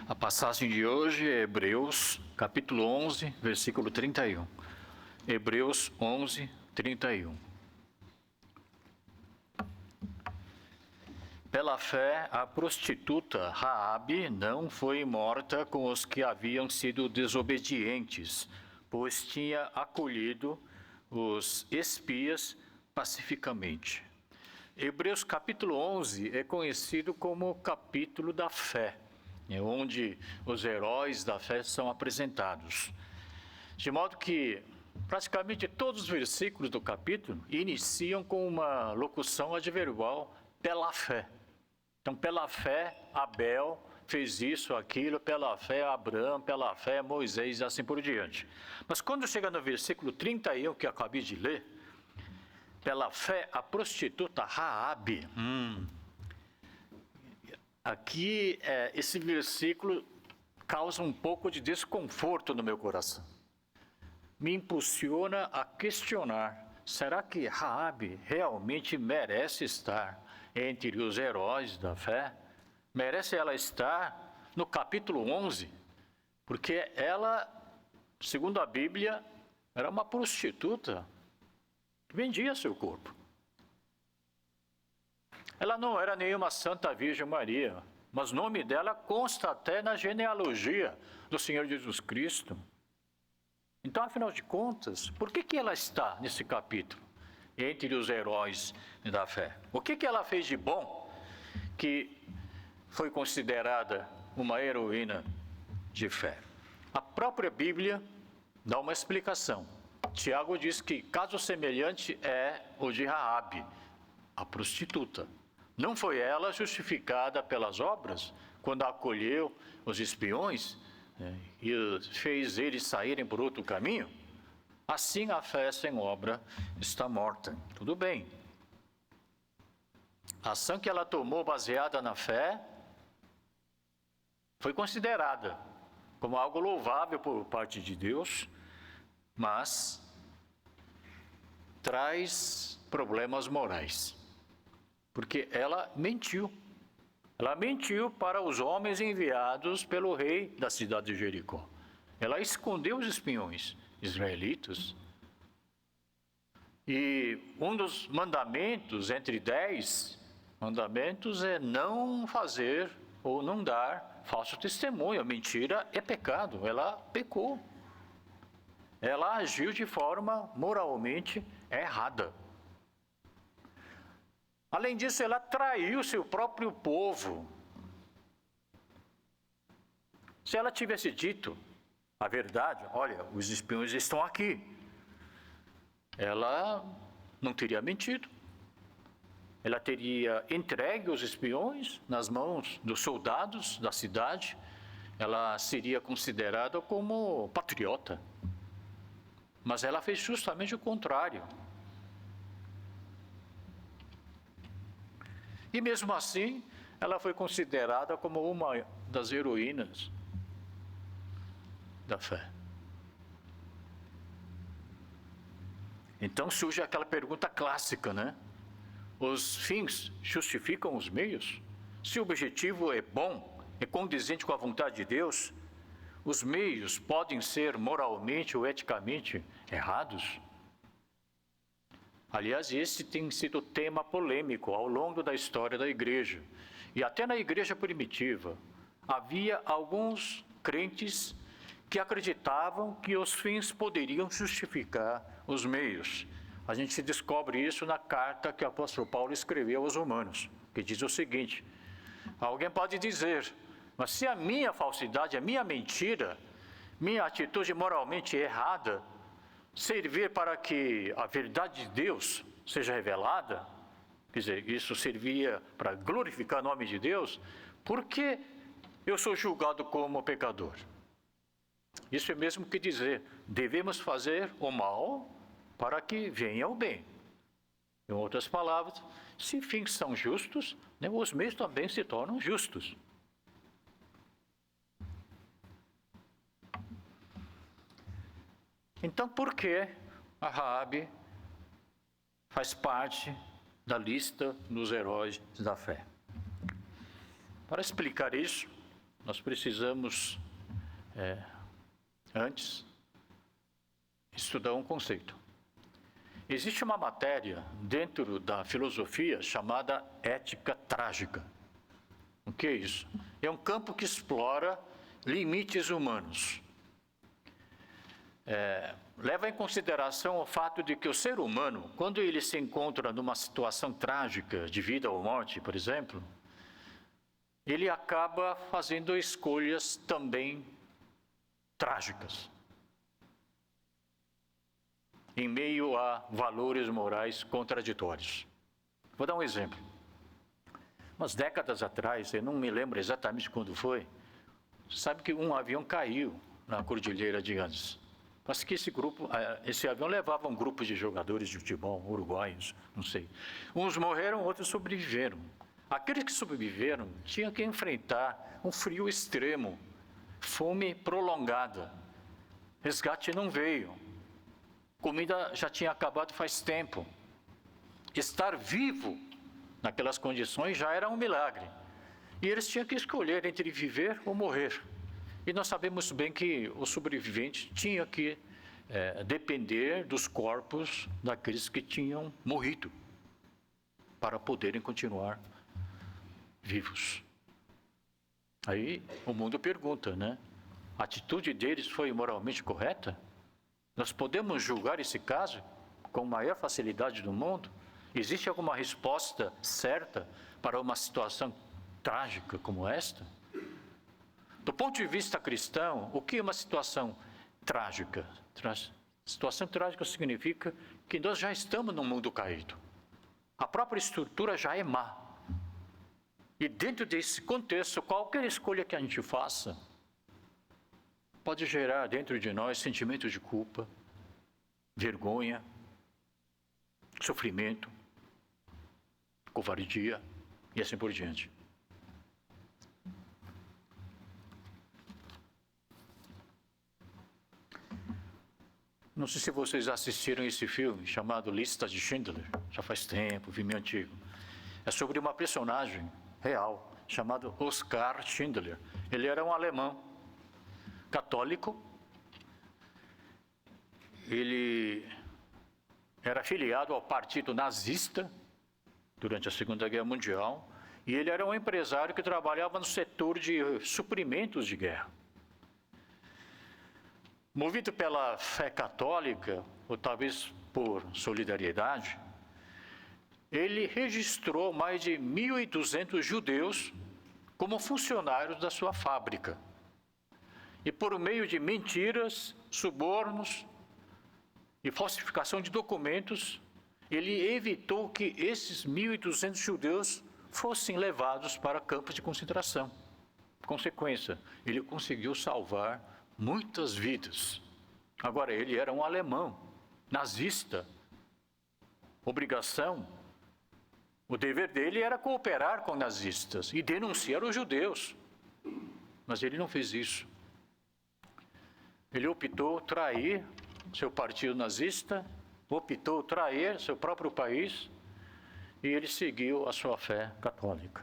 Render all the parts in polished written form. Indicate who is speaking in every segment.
Speaker 1: A passagem de hoje é Hebreus, capítulo 11, versículo 31. Hebreus 11, 31. Pela fé, a prostituta Raabe não foi morta com os que haviam sido desobedientes, pois tinha acolhido os espias pacificamente. Hebreus capítulo 11 é conhecido como o capítulo da fé, onde os heróis da fé são apresentados. De modo que praticamente todos os versículos do capítulo iniciam com uma locução adverbial pela fé. Então, pela fé, Abel fez isso, aquilo, pela fé, Abraão, pela fé, Moisés e assim por diante. Mas quando chega no versículo 31, que eu acabei de ler, pela fé, a prostituta Raabe. Aqui, esse versículo causa um pouco de desconforto no meu coração. Me impulsiona a questionar, será que Raabe realmente merece estar entre os heróis da fé? Merece ela estar no capítulo 11? Porque ela, segundo a Bíblia, era uma prostituta que vendia seu corpo. Ela não era nenhuma Santa Virgem Maria, mas o nome dela consta até na genealogia do Senhor Jesus Cristo. Então, afinal de contas, por que ela está nesse capítulo, entre os heróis da fé? O que ela fez de bom que foi considerada uma heroína de fé? A própria Bíblia dá uma explicação. Tiago diz que caso semelhante é o de Raabe, a prostituta. Não foi ela justificada pelas obras, quando acolheu os espiões e fez eles saírem por outro caminho? Assim a fé sem obra está morta. Tudo bem. A ação que ela tomou baseada na fé foi considerada como algo louvável por parte de Deus, mas traz problemas morais. Porque ela mentiu. Ela mentiu para os homens enviados pelo rei da cidade de Jericó. Ela escondeu os espiões israelitas. E um dos mandamentos, entre 10 mandamentos, é não fazer ou não dar falso testemunho. A mentira é pecado. Ela pecou. Ela agiu de forma moralmente errada. Além disso, ela traiu seu próprio povo. Se ela tivesse dito a verdade, olha, os espiões estão aqui, ela não teria mentido. Ela teria entregue os espiões nas mãos dos soldados da cidade. Ela seria considerada como patriota. Mas ela fez justamente o contrário. E mesmo assim, ela foi considerada como uma das heroínas da fé. Então surge aquela pergunta clássica, né? Os fins justificam os meios? Se o objetivo é bom, é condizente com a vontade de Deus, os meios podem ser moralmente ou eticamente errados? Aliás, esse tem sido tema polêmico ao longo da história da igreja. E até na igreja primitiva, havia alguns crentes que acreditavam que os fins poderiam justificar os meios. A gente descobre isso na carta que o apóstolo Paulo escreveu aos Romanos, que diz o seguinte: alguém pode dizer, mas se a minha falsidade, a minha mentira, minha atitude moralmente errada, servir para que a verdade de Deus seja revelada, quer dizer, isso servia para glorificar o nome de Deus, por que eu sou julgado como pecador? Isso é mesmo que dizer, devemos fazer o mal para que venha o bem. Em outras palavras, se fins são justos, os meios também se tornam justos. Então, por que a Raabe faz parte da lista dos heróis da fé? Para explicar isso, nós precisamos, antes, estudar um conceito. Existe uma matéria dentro da filosofia chamada ética trágica. O que é isso? É um campo que explora limites humanos. Leva em consideração o fato de que o ser humano, quando ele se encontra numa situação trágica de vida ou morte, por exemplo, ele acaba fazendo escolhas também trágicas, em meio a valores morais contraditórios. Vou dar um exemplo. Umas décadas atrás, eu não me lembro exatamente quando foi, sabe que um avião caiu na Cordilheira de Andes. Mas que esse avião levava um grupo de jogadores de futebol, uruguaios, não sei. Uns morreram, outros sobreviveram. Aqueles que sobreviveram tinham que enfrentar um frio extremo, fome prolongada. Resgate não veio. Comida já tinha acabado faz tempo. Estar vivo naquelas condições já era um milagre. E eles tinham que escolher entre viver ou morrer. E nós sabemos bem que os sobreviventes tinham que depender dos corpos daqueles que tinham morrido para poderem continuar vivos. Aí o mundo pergunta, né? A atitude deles foi moralmente correta? Nós podemos julgar esse caso com a maior facilidade do mundo? Existe alguma resposta certa para uma situação trágica como esta? Do ponto de vista cristão, o que é uma situação trágica? Situação trágica significa que nós já estamos num mundo caído. A própria estrutura já é má. E dentro desse contexto, qualquer escolha que a gente faça pode gerar dentro de nós sentimentos de culpa, vergonha, sofrimento, covardia e assim por diante. Não sei se vocês assistiram esse filme chamado Lista de Schindler. Já faz tempo, filme antigo. É sobre uma personagem real chamado Oskar Schindler. Ele era um alemão católico. Ele era afiliado ao partido nazista durante a Segunda Guerra Mundial. E ele era um empresário que trabalhava no setor de suprimentos de guerra. Movido pela fé católica, ou talvez por solidariedade, ele registrou mais de 1.200 judeus como funcionários da sua fábrica. E por meio de mentiras, subornos e falsificação de documentos, ele evitou que esses 1.200 judeus fossem levados para campos de concentração. Consequência, ele conseguiu salvar muitas vidas. Agora, ele era um alemão, nazista. O dever dele era cooperar com nazistas e denunciar os judeus. Mas ele não fez isso. Ele optou trair seu partido nazista, optou trair seu próprio país e ele seguiu a sua fé católica.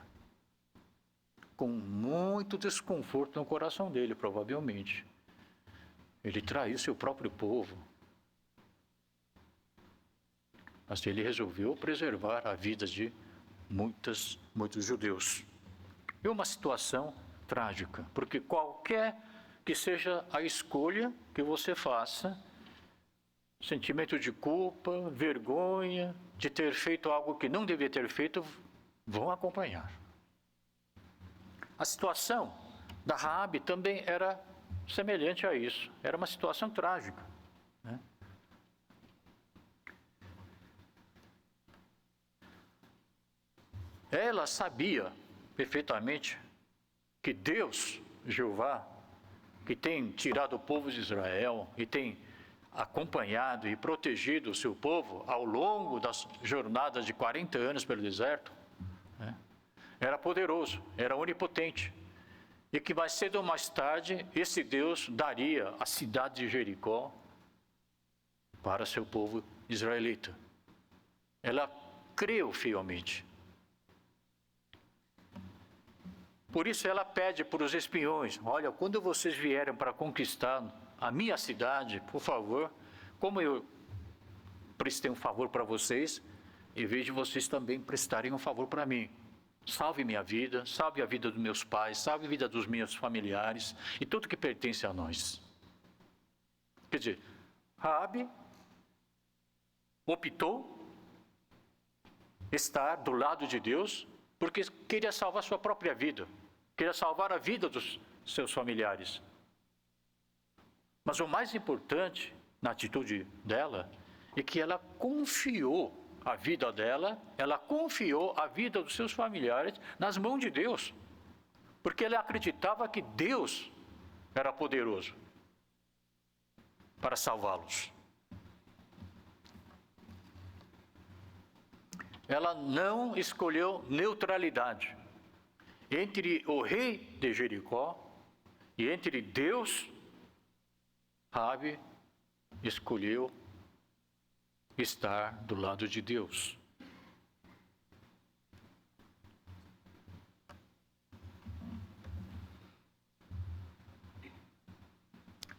Speaker 1: Com muito desconforto no coração dele, provavelmente. Ele traiu seu próprio povo. Mas ele resolveu preservar a vida de muitos judeus. É uma situação trágica, porque qualquer que seja a escolha que você faça, sentimento de culpa, vergonha, de ter feito algo que não devia ter feito, vão acompanhar. A situação da Raabe também era semelhante a isso. Era uma situação trágica, né? Ela sabia perfeitamente que Deus, Jeová, que tem tirado o povo de Israel e tem acompanhado e protegido o seu povo ao longo das jornadas de 40 anos pelo deserto, né? Era poderoso, era onipotente. E que mais cedo ou mais tarde, esse Deus daria a cidade de Jericó para seu povo israelita. Ela creu fielmente. Por isso ela pede para os espiões: olha, quando vocês vierem para conquistar a minha cidade, por favor, como eu prestei um favor para vocês, em vez de vocês também prestarem um favor para mim. Salve minha vida, salve a vida dos meus pais, salve a vida dos meus familiares e tudo que pertence a nós. Quer dizer, Raabe optou estar do lado de Deus porque queria salvar sua própria vida, queria salvar a vida dos seus familiares. Mas o mais importante na atitude dela é que ela confiou a vida dela, ela confiou a vida dos seus familiares nas mãos de Deus, porque ela acreditava que Deus era poderoso para salvá-los. Ela não escolheu neutralidade entre o rei de Jericó e entre Deus. Raabe escolheu estar do lado de Deus.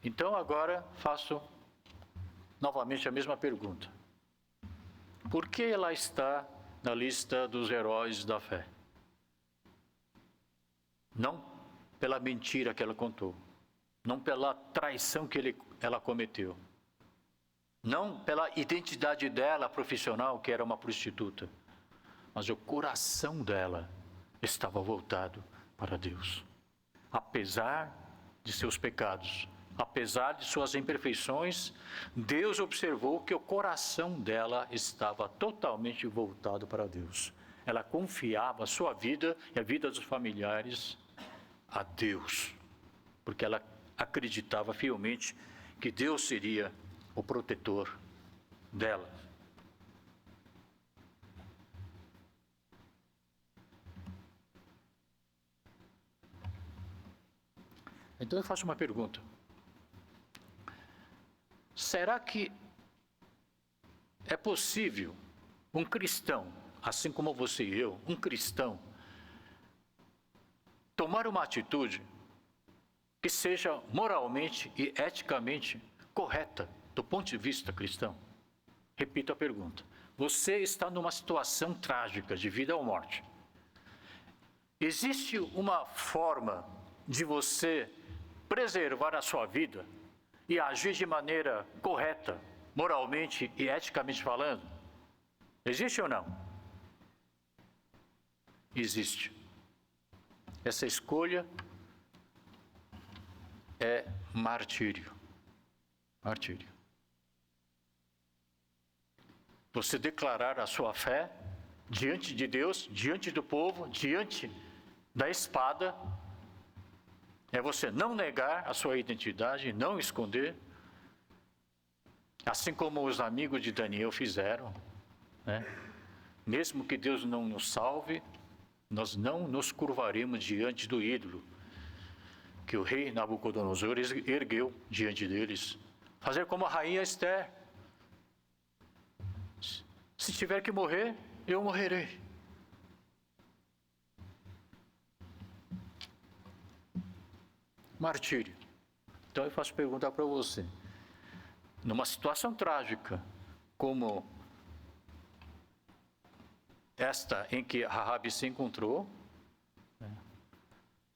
Speaker 1: Então agora faço novamente a mesma pergunta. Por que ela está na lista dos heróis da fé? Não pela mentira que ela contou, não pela traição que ela cometeu, não pela identidade dela profissional, que era uma prostituta, mas o coração dela estava voltado para Deus. Apesar de seus pecados, apesar de suas imperfeições, Deus observou que o coração dela estava totalmente voltado para Deus. Ela confiava a sua vida e a vida dos familiares a Deus, porque ela acreditava fielmente que Deus seria o protetor dela. Então eu faço uma pergunta. Será que é possível um cristão, assim como você e eu, um cristão, tomar uma atitude que seja moralmente e eticamente correta do ponto de vista cristão? Repito a pergunta. Você está numa situação trágica de vida ou morte. Existe uma forma de você preservar a sua vida e agir de maneira correta, moralmente e eticamente falando? Existe ou não? Existe. Essa escolha é martírio. Martírio. Você declarar a sua fé diante de Deus, diante do povo, diante da espada, é você não negar a sua identidade, não esconder, assim como os amigos de Daniel fizeram, né? Mesmo que Deus não nos salve, nós não nos curvaremos diante do ídolo que o rei Nabucodonosor ergueu diante deles. Fazer como a rainha Esther. Se tiver que morrer, eu morrerei. Martírio. Então eu faço perguntar para você. Numa situação trágica, como esta em que Raabe se encontrou,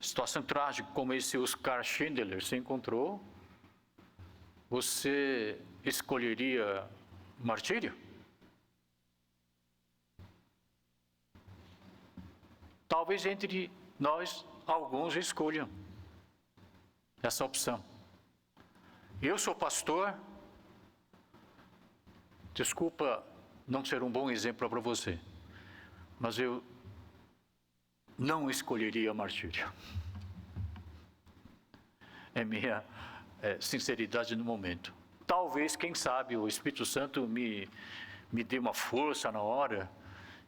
Speaker 1: situação trágica como esse Oscar Schindler se encontrou, você escolheria martírio? Talvez entre nós alguns escolham essa opção. Eu sou pastor, desculpa não ser um bom exemplo para você, mas eu não escolheria martírio. É minha sinceridade no momento. Talvez, quem sabe, o Espírito Santo me dê uma força na hora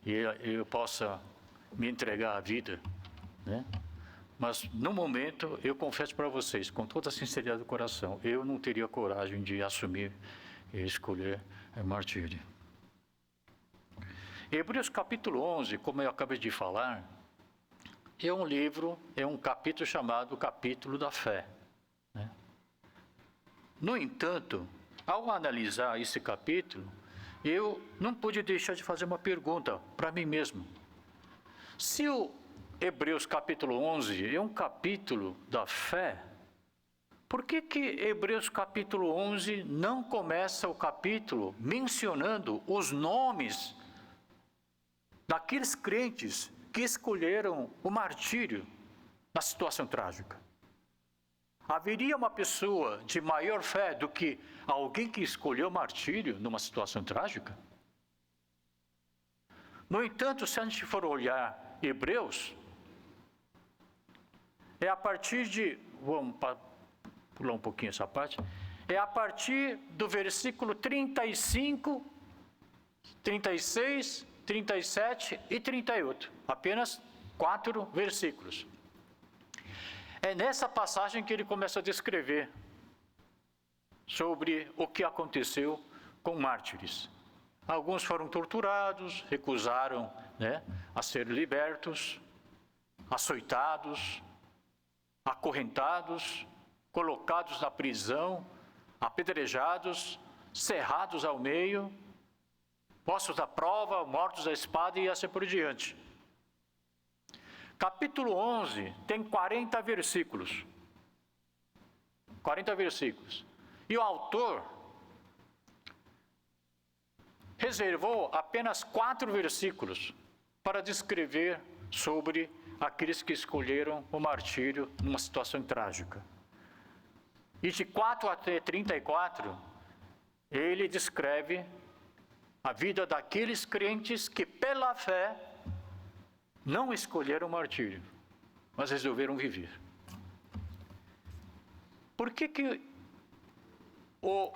Speaker 1: e eu possa me entregar à vida, né? Mas, no momento, eu confesso para vocês, com toda a sinceridade do coração, eu não teria coragem de assumir e escolher martírio. Hebreus capítulo 11, como eu acabei de falar, é um livro, é um capítulo chamado Capítulo da Fé, né? No entanto, ao analisar esse capítulo, eu não pude deixar de fazer uma pergunta para mim mesmo. Se o Hebreus capítulo 11 é um capítulo da fé, por que Hebreus capítulo 11 não começa o capítulo mencionando os nomes daqueles crentes que escolheram o martírio na situação trágica? Haveria uma pessoa de maior fé do que alguém que escolheu o martírio numa situação trágica? No entanto, se a gente for olhar Hebreus, é a partir de, vamos pular um pouquinho essa parte, é a partir do versículo 35, 36, 37 e 38, apenas 4 versículos. É nessa passagem que ele começa a descrever sobre o que aconteceu com mártires. Alguns foram torturados, recusaram, a ser libertos, açoitados, acorrentados, colocados na prisão, apedrejados, cerrados ao meio, postos à prova, mortos à espada e assim por diante. Capítulo 11 tem 40 versículos. 40 versículos. E o autor reservou apenas 4 versículos para descrever sobre aqueles que escolheram o martírio numa situação trágica. E de 4 até 34, ele descreve a vida daqueles crentes que, pela fé, não escolheram o martírio, mas resolveram viver. Por que o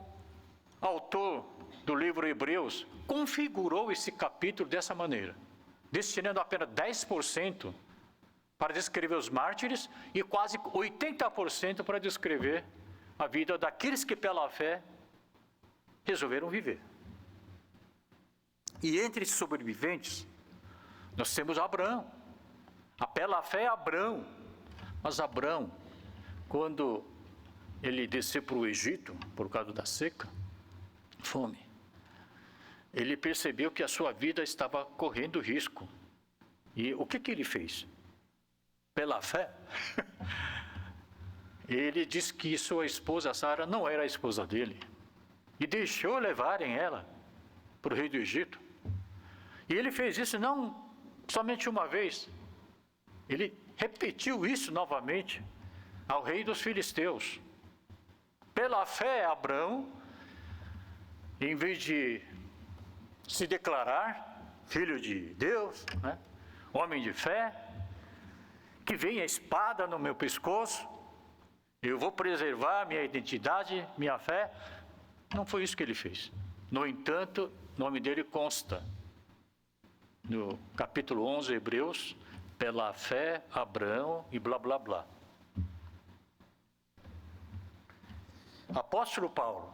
Speaker 1: autor do livro Hebreus configurou esse capítulo dessa maneira, destinando apenas 10% para descrever os mártires e quase 80% para descrever a vida daqueles que pela fé resolveram viver? E entre esses sobreviventes, nós temos Abraão. Pela fé, Abraão. Mas Abraão, quando ele desceu para o Egito, por causa da seca, fome, ele percebeu que a sua vida estava correndo risco. E o que ele fez? Pela fé, ele disse que sua esposa Sara não era a esposa dele. E deixou levarem ela para o rei do Egito. E ele fez isso não somente uma vez. Ele repetiu isso novamente ao rei dos filisteus. Pela fé, Abraão, em vez de se declarar filho de Deus, homem de fé, que vem a espada no meu pescoço, eu vou preservar minha identidade, minha fé. Não foi isso que ele fez. No entanto, o nome dele consta no capítulo 11, Hebreus, pela fé, Abraão e blá, blá, blá. Apóstolo Paulo,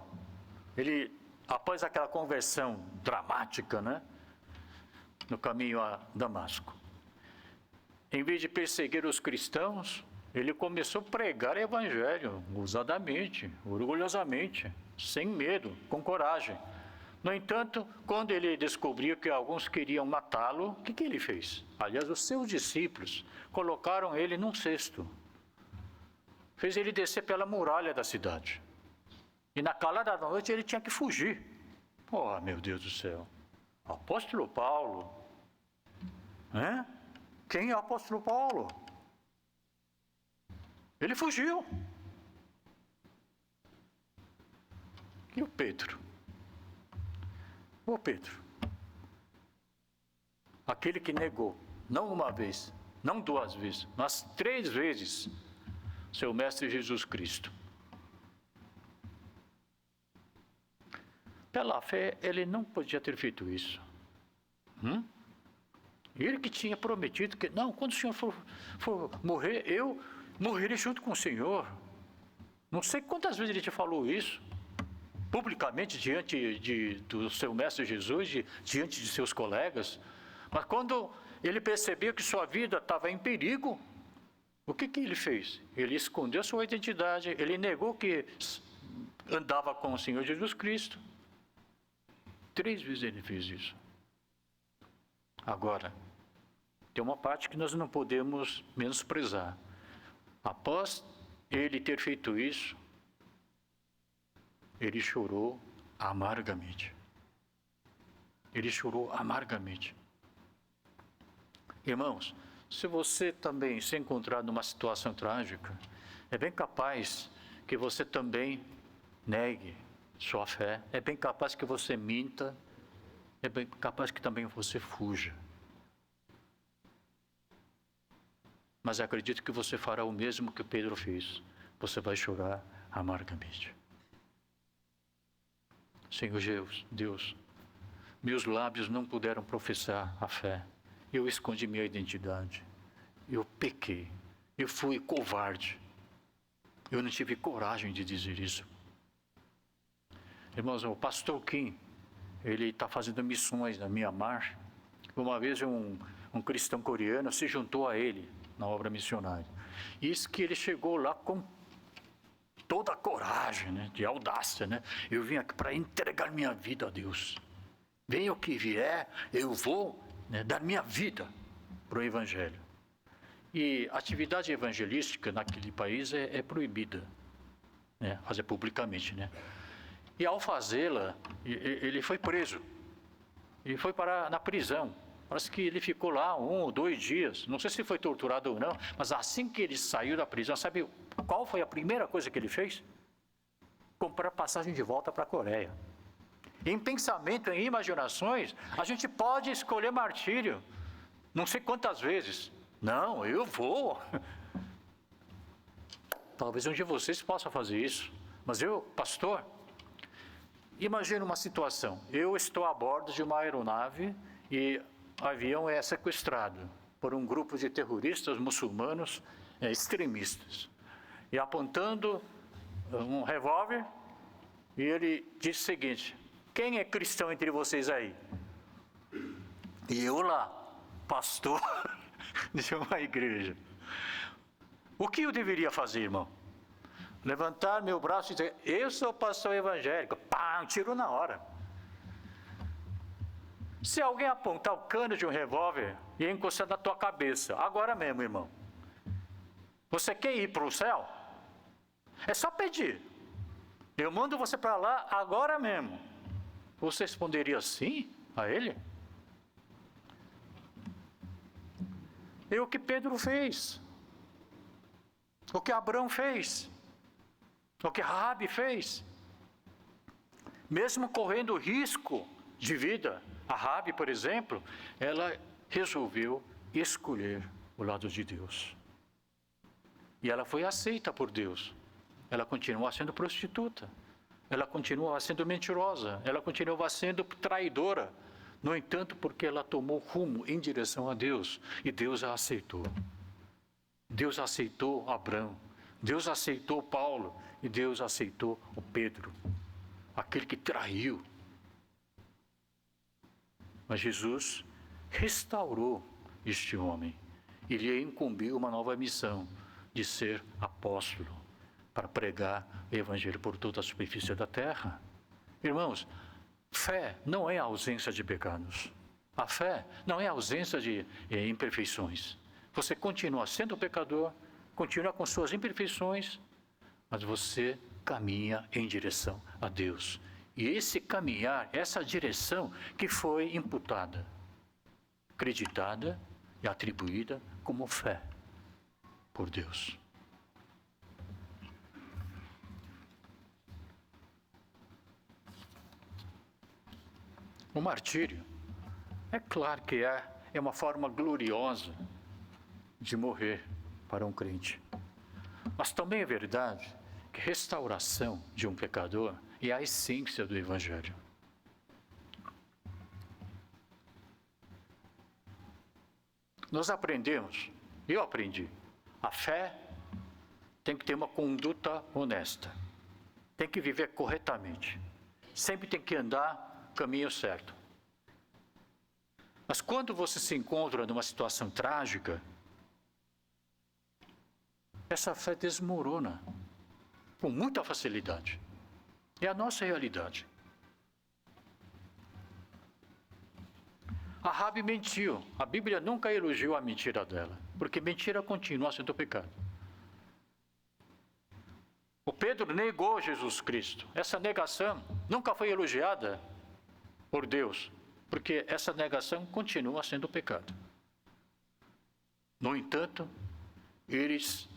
Speaker 1: ele, após aquela conversão dramática, no caminho a Damasco, em vez de perseguir os cristãos, ele começou a pregar o evangelho, ousadamente, orgulhosamente, sem medo, com coragem. No entanto, quando ele descobriu que alguns queriam matá-lo, o que ele fez? Aliás, os seus discípulos colocaram ele num cesto. Fez ele descer pela muralha da cidade. E na calada da noite ele tinha que fugir. Oh, meu Deus do céu. Apóstolo Paulo. Quem é o apóstolo Paulo? Ele fugiu. E o Pedro? O Pedro, aquele que negou, não uma vez, não 2 vezes, mas 3 vezes, seu mestre Jesus Cristo. Pela fé, ele não podia ter feito isso. Ele que tinha prometido que, não, quando o Senhor for morrer, eu morrerei junto com o Senhor. Não sei quantas vezes ele te falou isso, publicamente, diante do seu mestre Jesus, diante de seus colegas. Mas quando ele percebeu que sua vida estava em perigo. O que ele fez? Ele escondeu sua identidade, ele negou que andava com o Senhor Jesus Cristo. 3 vezes ele fez isso. Agora, tem uma parte que nós não podemos menosprezar. Após ele ter feito isso, ele chorou amargamente. Ele chorou amargamente. Irmãos, se você também se encontrar numa situação trágica, é bem capaz que você também negue sua fé, é bem capaz que você minta, é bem capaz que também você fuja. Mas acredito que você fará o mesmo que Pedro fez. Você vai chorar amargamente. Senhor Deus, meus lábios não puderam professar a fé. Eu escondi minha identidade. Eu pequei. Eu fui covarde. Eu não tive coragem de dizer isso. Irmãos, o pastor Kim, ele está fazendo missões na Mianmar. Uma vez um cristão coreano se juntou a ele na obra missionária. E isso que ele chegou lá com toda a coragem, né, de audácia, né? Eu vim aqui para entregar minha vida a Deus. Venha o que vier, eu vou, né, dar minha vida para o Evangelho. E a atividade evangelística naquele país é proibida, né, fazer publicamente, né? E ao fazê-la, ele foi preso. E foi na prisão. Parece que ele ficou lá 1 ou 2 dias. Não sei se foi torturado ou não, mas assim que ele saiu da prisão, sabe qual foi a primeira coisa que ele fez? Comprar passagem de volta para a Coreia. Em pensamento, em imaginações, a gente pode escolher martírio. Não sei quantas vezes. Não, eu vou. Talvez um de vocês possa fazer isso. Mas eu, pastor, imagina uma situação. Eu estou a bordo de uma aeronave e o avião é sequestrado por um grupo de terroristas muçulmanos extremistas. E apontando um revólver, e ele disse o seguinte: quem é cristão entre vocês aí? E eu lá, pastor de uma igreja. O que eu deveria fazer, irmão? Levantar meu braço e dizer: eu sou pastor evangélico. Pá, um tiro na hora. Se alguém apontar o cano de um revólver e encostar na tua cabeça, agora mesmo, irmão, você quer ir para o céu? É só pedir. Eu mando você para lá agora mesmo. Você responderia sim a ele? É o que Pedro fez. O que Abraão fez. O que Raabe fez. Mesmo correndo risco de vida, a Raabe, por exemplo, ela resolveu escolher o lado de Deus. E ela foi aceita por Deus. Ela continua sendo prostituta. Ela continua sendo mentirosa. Ela continua sendo traidora. No entanto, porque ela tomou rumo em direção a Deus. E Deus a aceitou. Deus aceitou Abraão. Deus aceitou Paulo. E Deus aceitou o Pedro. Aquele que traiu. Mas Jesus restaurou este homem. E lhe incumbiu uma nova missão de ser apóstolo, para pregar o evangelho por toda a superfície da terra. Irmãos, fé não é a ausência de pecados. A fé não é a ausência de imperfeições. Você continua sendo pecador, continua com suas imperfeições, mas você caminha em direção a Deus. E esse caminhar, essa direção que foi imputada, acreditada e atribuída como fé por Deus. O martírio, é claro que é uma forma gloriosa de morrer para um crente. Mas também é verdade que restauração de um pecador é a essência do Evangelho. Nós aprendemos, eu aprendi, a fé tem que ter uma conduta honesta, tem que viver corretamente, sempre tem que andar caminho certo. Mas quando você se encontra numa situação trágica, essa fé desmorona com muita facilidade. É a nossa realidade. A Raabe mentiu. A Bíblia nunca elogiou a mentira dela, porque mentira continua sendo pecado. O Pedro negou Jesus Cristo. Essa negação nunca foi elogiada por Deus, porque essa negação continua sendo pecado. No entanto, eles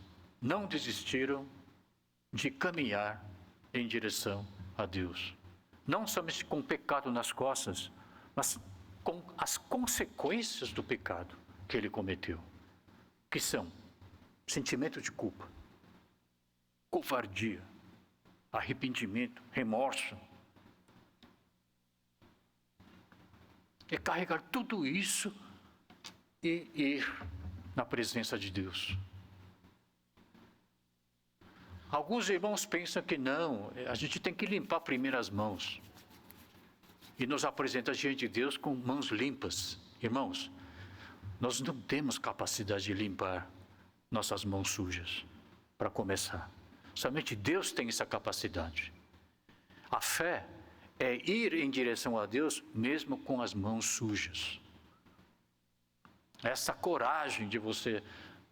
Speaker 1: não desistiram de caminhar em direção a Deus. Não somente com o pecado nas costas, mas com as consequências do pecado que ele cometeu, que são sentimento de culpa, covardia, arrependimento, remorso. É carregar tudo isso e ir na presença de Deus. Alguns irmãos pensam que não, a gente tem que limpar primeiro as mãos e nos apresentar diante de Deus com mãos limpas. Irmãos, nós não temos capacidade de limpar nossas mãos sujas, para começar. Somente Deus tem essa capacidade. A fé é ir em direção a Deus mesmo com as mãos sujas. Essa coragem de você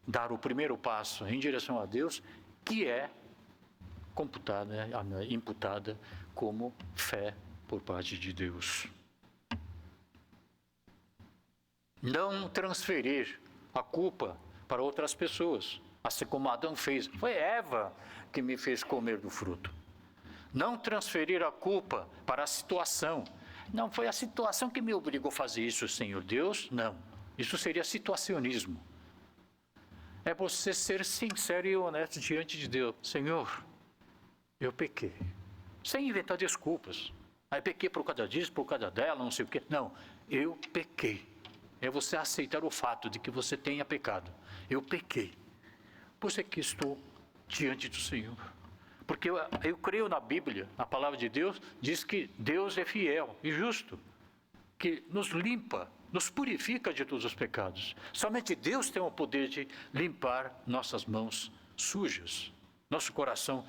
Speaker 1: dar o primeiro passo em direção a Deus, que é imputada como fé por parte de Deus. Não transferir a culpa para outras pessoas, assim como Adão fez. Foi Eva que me fez comer do fruto. Não transferir a culpa para a situação. Não foi a situação que me obrigou a fazer isso, Senhor Deus. Não. Isso seria situacionismo. É você ser sincero e honesto diante de Deus. Senhor, eu pequei. Sem inventar desculpas. Aí pequei por causa disso, por causa dela, não sei o quê. Não, eu pequei. É você aceitar o fato de que você tenha pecado. Eu pequei. Por isso é que estou diante do Senhor. Porque eu creio na Bíblia, na palavra de Deus, diz que Deus é fiel e justo, que nos limpa, nos purifica de todos os pecados. Somente Deus tem o poder de limpar nossas mãos sujas, nosso coração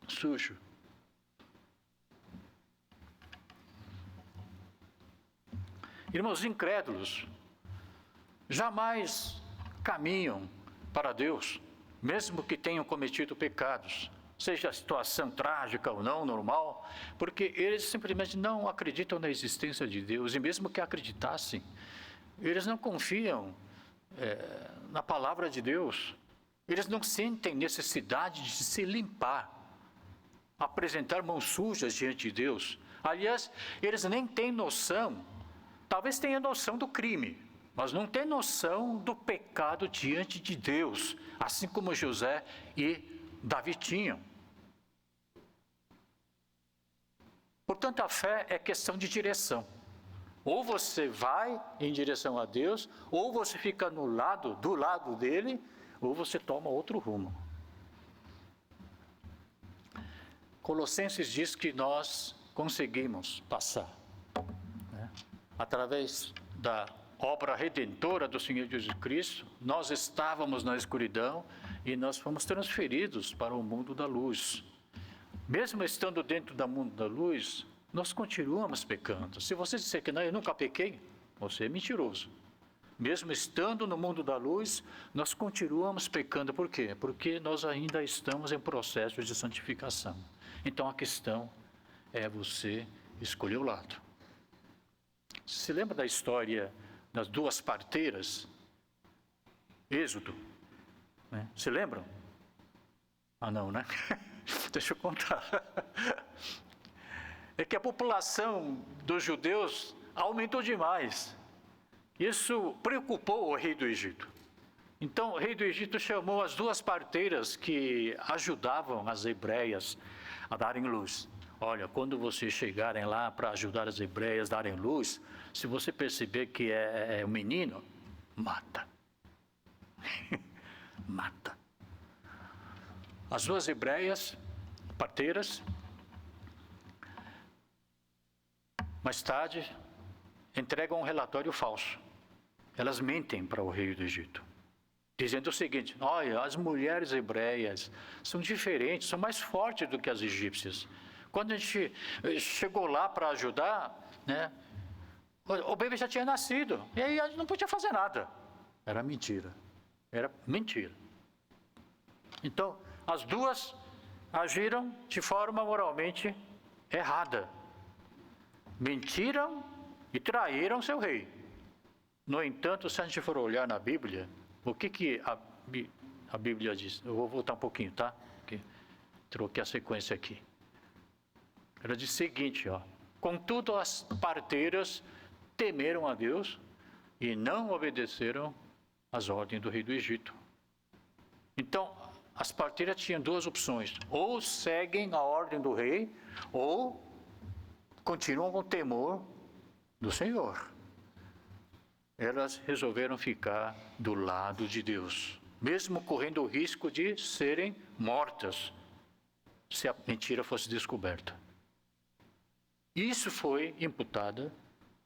Speaker 1: sujo. Irmãos incrédulos jamais caminham para Deus, mesmo que tenham cometido pecados, seja a situação trágica ou não, normal, porque eles simplesmente não acreditam na existência de Deus, e mesmo que acreditassem, eles não confiam na palavra de Deus, eles não sentem necessidade de se limpar, apresentar mãos sujas diante de Deus. Aliás, eles nem têm noção, talvez tenham noção do crime, mas não têm noção do pecado diante de Deus, assim como José e Davi tinham. Portanto, a fé é questão de direção. Ou você vai em direção a Deus, ou você fica do lado dele, ou você toma outro rumo. Colossenses diz que nós conseguimos passar, né? Através da obra redentora do Senhor Jesus Cristo, nós estávamos na escuridão e nós fomos transferidos para o mundo da luz. Mesmo estando dentro do mundo da luz, nós continuamos pecando. Se você disser que não, eu nunca pequei, você é mentiroso. Mesmo estando no mundo da luz, nós continuamos pecando. Por quê? Porque nós ainda estamos em processo de santificação. Então a questão é você escolher o lado. Se lembra da história das duas parteiras? Êxodo, né? Se lembram? Ah, não, né? Deixa eu contar. É que a população dos judeus aumentou demais. Isso preocupou o rei do Egito. Então, o rei do Egito chamou as duas parteiras que ajudavam as hebreias a darem luz. Olha, quando vocês chegarem lá para ajudar as hebreias a darem luz, se você perceber que é um menino, mata. Mata. As duas hebreias, parteiras, mais tarde, entregam um relatório falso. elas mentem para o rei do Egito, dizendo o seguinte: olha, as mulheres hebreias são diferentes, são mais fortes do que as egípcias. Quando a gente chegou lá para ajudar, né, o bebê já tinha nascido, e aí a gente não podia fazer nada. Era mentira. Era mentira. Então, as duas agiram de forma moralmente errada. Mentiram e traíram seu rei. No entanto, se a gente for olhar na Bíblia, o que a Bíblia diz? Eu vou voltar um pouquinho, tá? Porque troquei a sequência aqui. Ela diz o seguinte, ó: contudo, as parteiras temeram a Deus e não obedeceram às ordens do rei do Egito. Então, as parteiras tinham duas opções: ou seguem a ordem do rei, ou continuam com o temor do Senhor. Elas resolveram ficar do lado de Deus, mesmo correndo o risco de serem mortas, se a mentira fosse descoberta. Isso foi imputada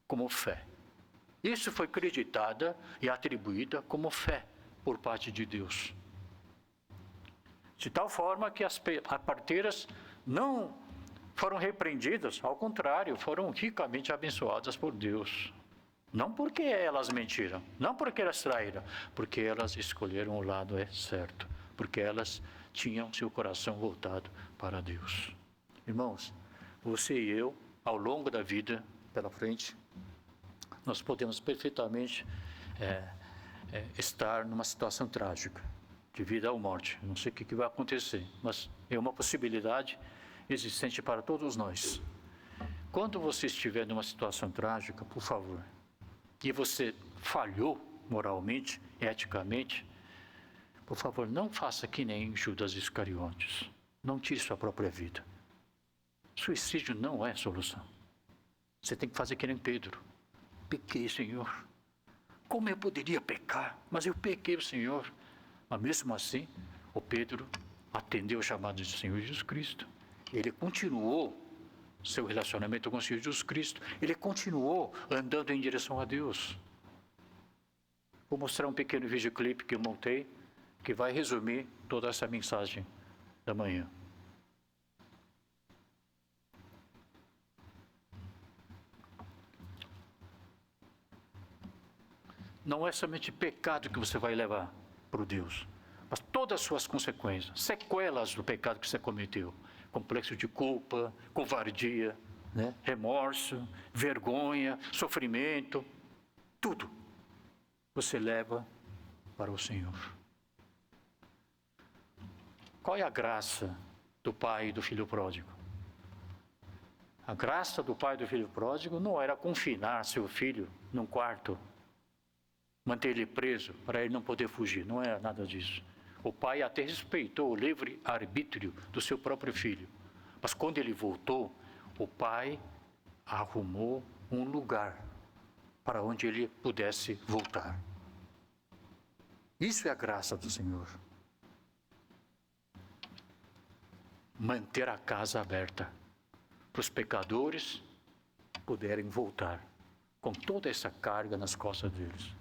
Speaker 1: como fé. Isso foi acreditada e atribuída como fé por parte de Deus. De tal forma que as parteiras não foram repreendidas, ao contrário, foram ricamente abençoadas por Deus. Não porque elas mentiram, não porque elas traíram, porque elas escolheram o lado certo, porque elas tinham seu coração voltado para Deus. Irmãos, você e eu, ao longo da vida pela frente, nós podemos perfeitamente estar numa situação trágica, de vida ou morte. Não sei o que vai acontecer, mas é uma possibilidade existente para todos nós. Quando você estiver numa situação trágica, por favor, e você falhou moralmente, eticamente, por favor, não faça que nem Judas Iscariotes. Não tire sua própria vida. Suicídio não é solução. Você tem que fazer que nem Pedro. Pequei, Senhor. Como eu poderia pecar? Mas eu pequei, Senhor. Mas mesmo assim, o Pedro atendeu o chamado do Senhor Jesus Cristo. Ele continuou seu relacionamento com o Senhor Jesus Cristo. Ele continuou andando em direção a Deus. Vou mostrar um pequeno videoclipe que eu montei, que vai resumir toda essa mensagem da manhã. Não é somente pecado que você vai levar para o Deus, mas todas as suas consequências, sequelas do pecado que você cometeu. Complexo de culpa, covardia, né? Remorso, vergonha, sofrimento, tudo você leva para o Senhor. Qual é a graça do pai e do filho pródigo? A graça do pai e do filho pródigo não era confinar seu filho num quarto, manter ele preso para ele não poder fugir, não era nada disso. O pai até respeitou o livre arbítrio do seu próprio filho. Mas quando ele voltou, o pai arrumou um lugar para onde ele pudesse voltar. Isso é a graça do Senhor. Manter a casa aberta para os pecadores poderem voltar com toda essa carga nas costas deles.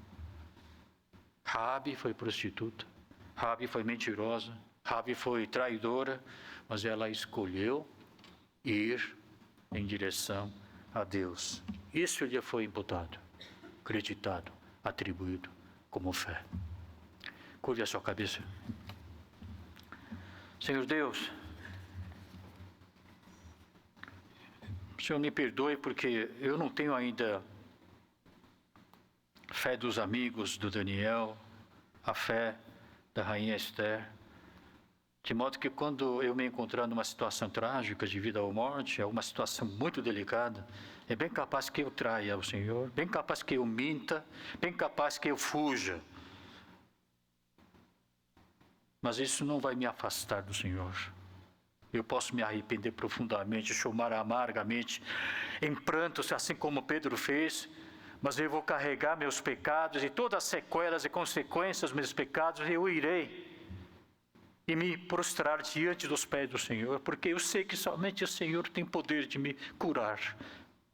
Speaker 1: Raabe foi prostituta. Raabe foi mentirosa, Raabe foi traidora, mas ela escolheu ir em direção a Deus. Isso lhe foi imputado, acreditado, atribuído como fé. Curve a sua cabeça. Senhor Deus, o Senhor me perdoe porque eu não tenho ainda fé dos amigos do Daniel, a fé da rainha Esther, de modo que quando eu me encontrar numa situação trágica de vida ou morte, é uma situação muito delicada, é bem capaz que eu traia o Senhor, bem capaz que eu minta, bem capaz que eu fuja. Mas isso não vai me afastar do Senhor. Eu posso me arrepender profundamente, chorar amargamente, em prantos, assim como Pedro fez, mas eu vou carregar meus pecados e todas as sequelas e consequências dos meus pecados, e eu irei e me prostrar diante dos pés do Senhor, porque eu sei que somente o Senhor tem poder de me curar,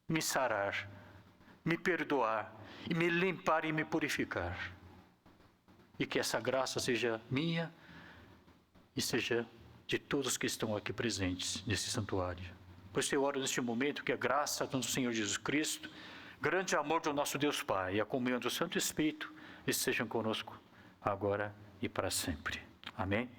Speaker 1: me sarar, me perdoar e me limpar e me purificar. E que essa graça seja minha e seja de todos que estão aqui presentes nesse santuário. Por isso eu oro neste momento que a graça do Senhor Jesus Cristo, grande amor do nosso Deus Pai e a comunhão do Santo Espírito estejam conosco agora e para sempre. Amém?